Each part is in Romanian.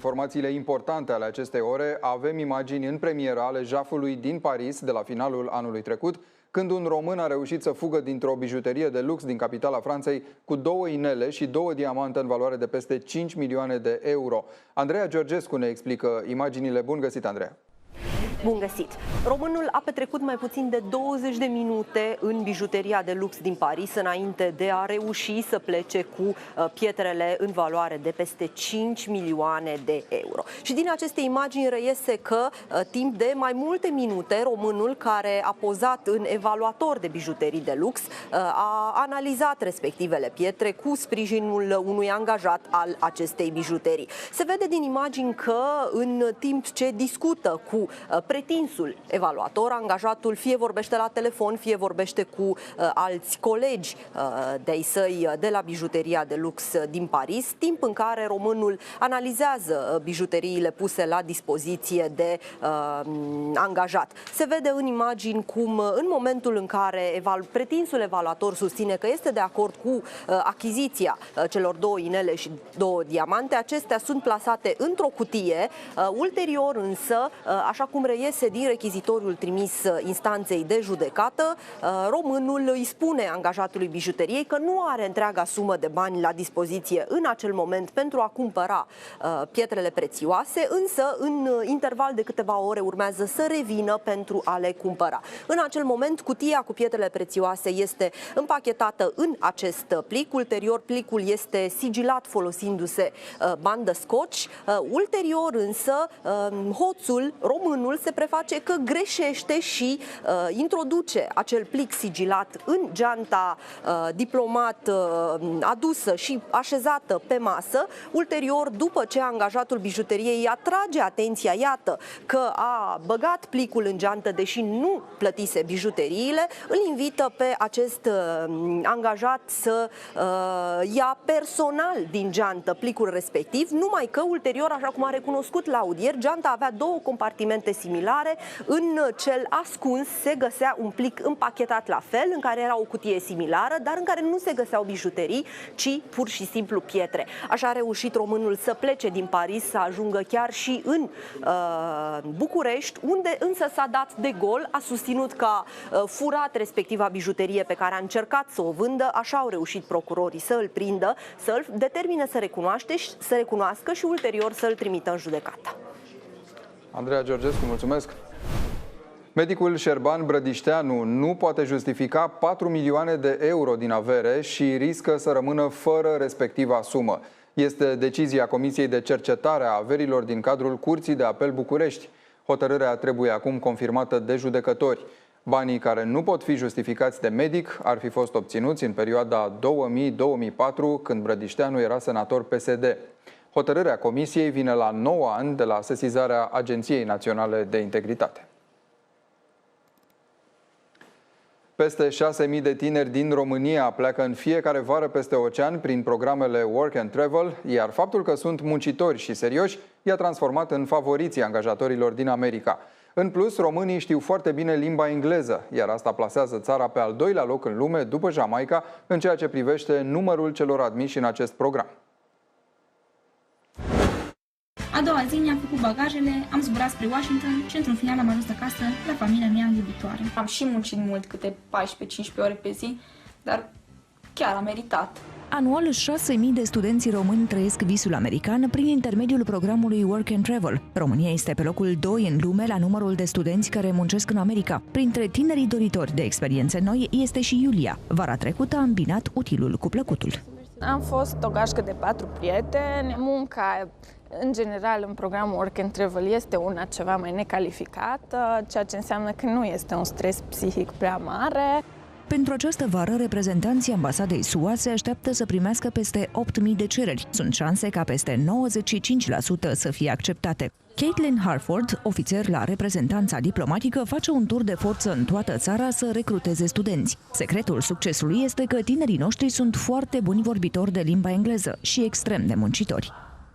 informațiile importante ale acestei ore. Avem imagini în premieră ale jafului din Paris de la finalul anului trecut, când un român a reușit să fugă dintr-o bijuterie de lux din capitala Franței cu 2 inele și 2 diamante în valoare de peste 5 milioane de euro. Andreea Georgescu ne explică imaginile. Bun găsit, Andreea! Bun găsit! Românul a petrecut mai puțin de 20 de minute în bijuteria de lux din Paris înainte de a reuși să plece cu pietrele în valoare de peste 5 milioane de euro. Și din aceste imagini reiese că timp de mai multe minute românul care a pozat în evaluator de bijuterii de lux a analizat respectivele pietre cu sprijinul unui angajat al acestei bijuterii. Se vede din imagini că în timp ce discută cu pretinsul evaluator, angajatul fie vorbește la telefon, fie vorbește cu alți colegi de-ai săi de la bijuteria de lux din Paris, timp în care românul analizează bijuteriile puse la dispoziție de angajat. Se vede în imagini cum în momentul în care pretinsul evaluator susține că este de acord cu achiziția celor 2 inele și 2 diamante, acestea sunt plasate într-o cutie. Ulterior însă, așa cum reiese din rechizitoriul trimis instanței de judecată, românul îi spune angajatului bijuteriei că nu are întreaga sumă de bani la dispoziție în acel moment pentru a cumpăra pietrele prețioase, însă în interval de câteva ore urmează să revină pentru a le cumpăra. În acel moment, cutia cu pietrele prețioase este împachetată în acest plic. Ulterior, plicul este sigilat folosindu-se bandă scotch. Ulterior însă, hoțul, românul, se preface că greșește și introduce acel plic sigilat în geanta diplomat adusă și așezată pe masă. Ulterior, după ce angajatul bijuteriei atrage atenția, iată că a băgat plicul în geantă, deși nu plătise bijuteriile, îl invită pe acest angajat să ia personal din geantă plicul respectiv, numai că ulterior, așa cum a recunoscut la audier, geanta avea 2 compartimente similare. În cel ascuns se găsea un plic împachetat la fel, în care era o cutie similară, dar în care nu se găseau bijuterii, ci pur și simplu pietre. Așa a reușit românul să plece din Paris, să ajungă chiar și în București, unde însă s-a dat de gol, a susținut că a furat respectiva bijuterie pe care a încercat să o vândă. Așa au reușit procurorii să îl prindă, să îl determine să recunoască și ulterior să îl trimită în judecată. Andreea Georgescu, mulțumesc! Medicul Șerban Brădișteanu nu poate justifica 4 milioane de euro din avere și riscă să rămână fără respectiva sumă. Este decizia Comisiei de Cercetare a Averilor din cadrul Curții de Apel București. Hotărârea trebuie acum confirmată de judecători. Banii care nu pot fi justificați de medic ar fi fost obținuți în perioada 2000-2004, când Brădișteanu era senator PSD. Hotărârea Comisiei vine la 9 ani de la sesizarea Agenției Naționale de Integritate. Peste 6.000 de tineri din România pleacă în fiecare vară peste ocean prin programele Work and Travel, iar faptul că sunt muncitori și serioși i-a transformat în favoriții angajatorilor din America. În plus, românii știu foarte bine limba engleză, iar asta plasează țara pe al 2-lea loc în lume, după Jamaica, în ceea ce privește numărul celor admiși în acest program. A doua zi ne-am făcut bagajele, am zburat spre Washington și într-un final am ajuns acasă la familia mea iubitoare. Am și muncit mult, câte 14-15 ore pe zi, dar chiar am meritat. Anual, 6.000 de studenți români trăiesc visul american prin intermediul programului Work and Travel. România este pe locul 2 în lume la numărul de studenți care muncesc în America. Printre tinerii doritori de experiențe noi este și Iulia. Vara trecută a îmbinat utilul cu plăcutul. Am fost o gașcă de 4 prieteni. Munca, în general, în programul Work and Travel este una ceva mai necalificată, ceea ce înseamnă că nu este un stres psihic prea mare. Pentru această vară, reprezentanții ambasadei SUA se așteaptă să primească peste 8.000 de cereri. Sunt șanse ca peste 95% să fie acceptate. Caitlin Harford, ofițer la reprezentanța diplomatică, face un tur de forță în toată țara să recruteze studenți. Secretul succesului este că tinerii noștri sunt foarte buni vorbitori de limba engleză și extrem de muncitori.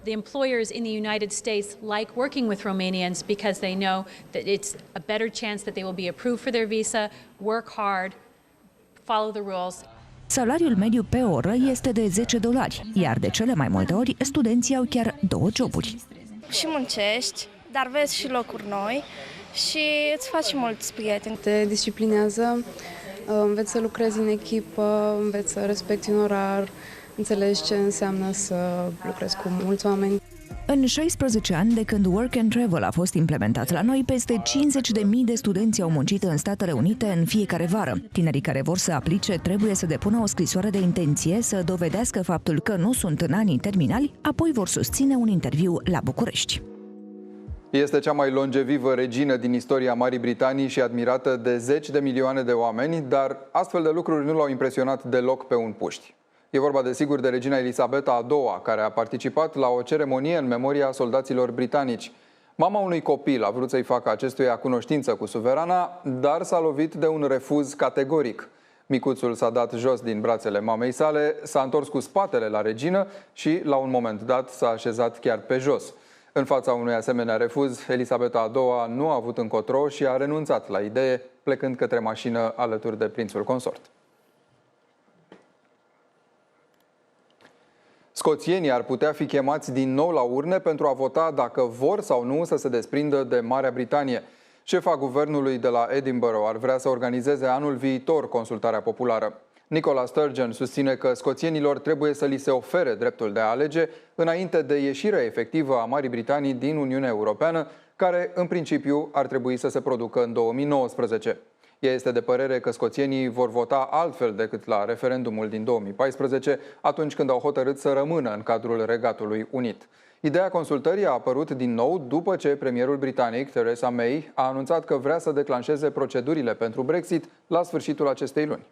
The employers in the United States like working with Romanians because they know that it's a better chance that they will be approved for their visa, work hard, follow the rules. Salariul mediu pe oră este de $10, iar de cele mai multe ori studenții au chiar 2 joburi. și muncești, dar vezi și locuri noi și îți faci mulți prieteni. Te disciplinează, înveți să lucrezi în echipă, înveți să respecti un orar, înțelegi ce înseamnă să lucrezi cu mulți oameni. În 16 ani de când Work and Travel a fost implementat la noi, peste 50.000 de studenți au muncit în Statele Unite în fiecare vară. Tinerii care vor să aplice trebuie să depună o scrisoare de intenție, să dovedească faptul că nu sunt în anii terminali, apoi vor susține un interviu la București. Este cea mai longevivă regină din istoria Marii Britanii și admirată de zeci de milioane de oameni, dar astfel de lucruri nu l-au impresionat deloc pe un puști. E vorba desigur de regina Elisabeta a II-a, care a participat la o ceremonie în memoria soldaților britanici. Mama unui copil a vrut să-i facă acestuia cunoștință cu suverana, dar s-a lovit de un refuz categoric. Micuțul s-a dat jos din brațele mamei sale, s-a întors cu spatele la regină și, la un moment dat, s-a așezat chiar pe jos. În fața unui asemenea refuz, Elisabeta a II-a nu a avut încotro și a renunțat la idee, plecând către mașină alături de prințul consort. Scoțienii ar putea fi chemați din nou la urne pentru a vota dacă vor sau nu să se desprindă de Marea Britanie. Șefa guvernului de la Edinburgh ar vrea să organizeze anul viitor consultarea populară. Nicola Sturgeon susține că scoțienilor trebuie să li se ofere dreptul de a alege înainte de ieșirea efectivă a Marii Britanii din Uniunea Europeană, care în principiu ar trebui să se producă în 2019. Ea este de părere că scoțienii vor vota altfel decât la referendumul din 2014, atunci când au hotărât să rămână în cadrul Regatului Unit. Ideea consultării a apărut din nou după ce premierul britanic Theresa May a anunțat că vrea să declanșeze procedurile pentru Brexit la sfârșitul acestei luni.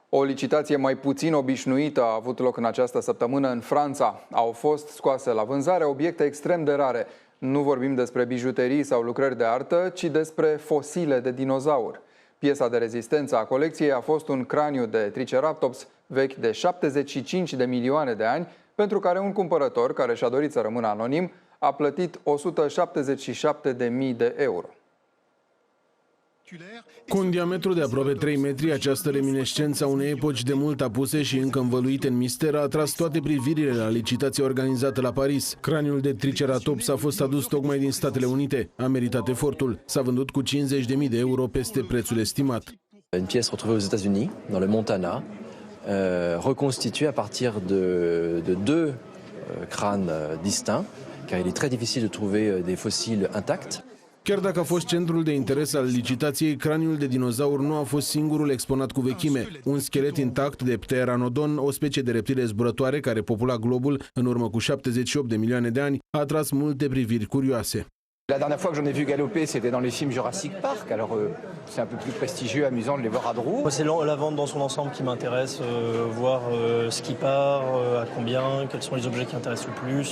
O licitație mai puțin obișnuită a avut loc în această săptămână în Franța. Au fost scoase la vânzare obiecte extrem de rare. Nu vorbim despre bijuterii sau lucrări de artă, ci despre fosile de dinozauri. Piesa de rezistență a colecției a fost un craniu de triceratops vechi de 75 de milioane de ani, pentru care un cumpărător, care și-a dorit să rămână anonim, a plătit 177.000 de euro. Cu un diametru de aproape 3 metri, această reminiscență a unei epoci de mult apuse și încă învăluite în mister a atras toate privirile la licitația organizată la Paris. Craniul de triceratops a fost adus tocmai din Statele Unite. A meritat efortul. S-a vândut cu 50.000 de euro peste prețul estimat. Une pièce retrouvée aux États-Unis, dans le Montana, reconstituée à partir de deux crânes distincts, car il est très difficile de trouver des fossiles intacts. Chiar dacă a fost centrul de interes al licitației, craniul de dinozaur nu a fost singurul exponat cu vechime. Un schelet intact de Pteranodon, o specie de reptile zburătoare care popula globul în urmă cu 78 de milioane de ani, a atras multe priviri curioase. La dernière fois que j'en ai vu galoper, c'était dans les films Jurassic Park. Alors c'est un peu plus prestigieux, amusant de les voir à Drou. C'est la vente dans son ensemble qui m'intéresse, voir ce qui part, à combien, quels sont les objets qui intéressent le plus,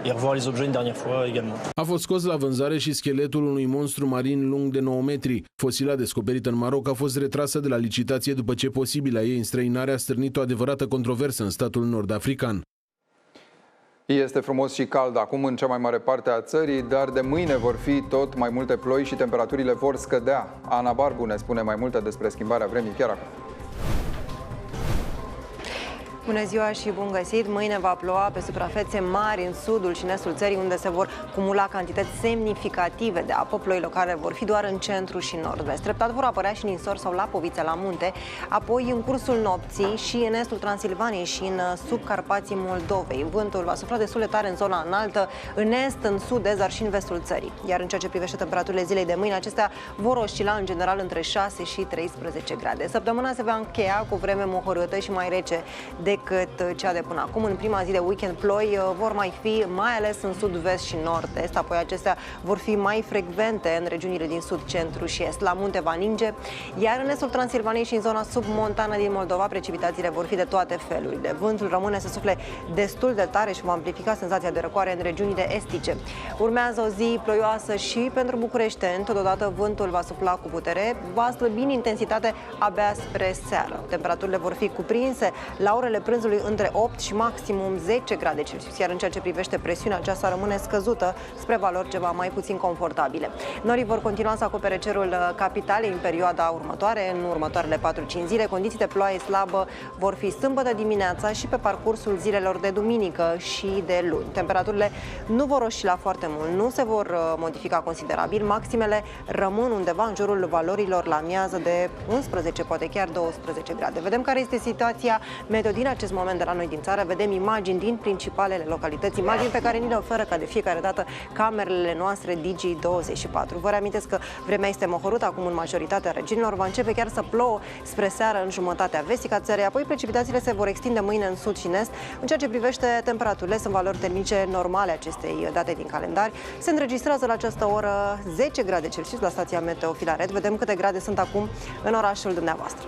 et revoir les objets une dernière fois également. A fost scos la vânzare și scheletul unui monstru marin lung de 9 metri. Fosila descoperită în Maroc a fost retrasă de la licitație după ce posibila ei înstrăinare a stârnit o adevărată controversă în statul nord-african. Este frumos și cald acum în cea mai mare parte a țării, dar de mâine vor fi tot mai multe ploi și temperaturile vor scădea. Ana Barbu ne spune mai multe despre schimbarea vremii chiar acum. Bună ziua și bun găsit! Mâine va ploua pe suprafețe mari în sudul și în estul țării, unde se vor cumula cantități semnificative de apă. Ploile locale vor fi doar în centru și nord-vest. Treptat vor apărea și ninsori sau lapovițe la munte, apoi în cursul nopții și în estul Transilvaniei și în subcarpații Moldovei. Vântul va sufla destul de tare în zona înaltă, în est, în sud-est, dar și în vestul țării. Iar în ceea ce privește temperaturile zilei de mâine, acestea vor oscila în general între 6 și 13 grade. Săptămâna se va încheia cu vreme mohorâtă și mai rece decât cea de până acum. În prima zi de weekend ploi vor mai fi, mai ales în sud-vest și nord-est, apoi acestea vor fi mai frecvente în regiunile din sud, centru și est. La munte va ninge, iar în estul Transilvaniei și în zona submontană din Moldova precipitațiile vor fi de toate felurile. Vântul rămâne să sufle destul de tare și va amplifica senzația de răcoare în regiunile estice. Urmează o zi ploioasă și pentru bucureșteni, totodată vântul va sufla cu putere, va slăbi în intensitate abia spre seară. Temperaturile vor fi cuprinse la orele prânzului între 8 și maximum 10 grade Celsius, iar în ceea ce privește presiunea, aceasta rămâne scăzută spre valori ceva mai puțin confortabile. Norii vor continua să acopere cerul capitalei în perioada următoare, în următoarele 4-5 zile. Condiții de ploaie slabă vor fi sâmbătă dimineața și pe parcursul zilelor de duminică și de luni. Temperaturile nu vor oscila foarte mult, nu se vor modifica considerabil. Maximele rămân undeva în jurul valorilor la amiază de 11, poate chiar 12 grade. Vedem care este situația meteo din acest moment de la noi din țară. Vedem imagini din principalele localități, imagini pe care ni le oferă ca de fiecare dată camerele noastre Digi24. Vă reamintesc că vremea este mohorâtă acum în majoritatea regiunilor. Va începe chiar să plouă spre seară în jumătatea vestică a țării, apoi precipitațiile se vor extinde mâine în sud și în est. În ceea ce privește temperaturile, sunt valori termice normale acestei date din calendar. Se înregistrează la această oră 10 grade Celsius la stația Meteo Filaret. Vedem câte grade sunt acum în orașul dumneavoastră.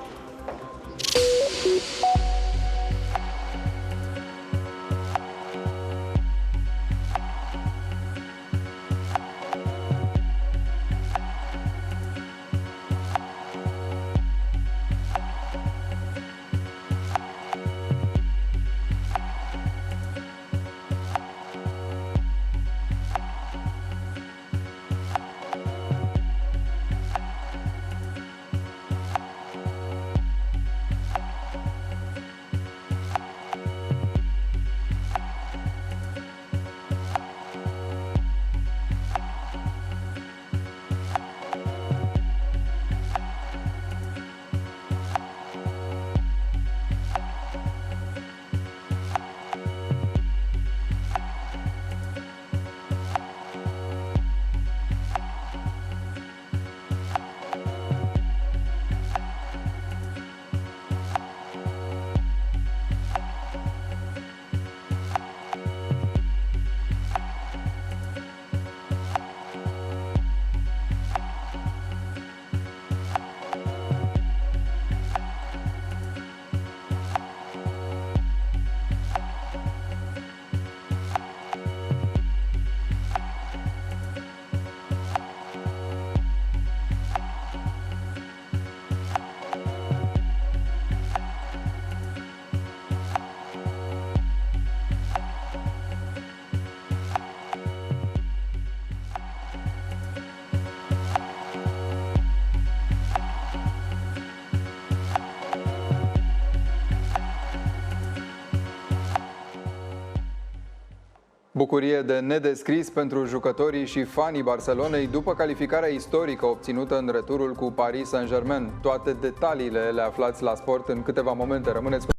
Bucurie de nedescris pentru jucătorii și fanii Barcelonei după calificarea istorică obținută în returul cu Paris Saint-Germain. Toate detaliile le aflați la Sport în câteva momente. Rămâneți cu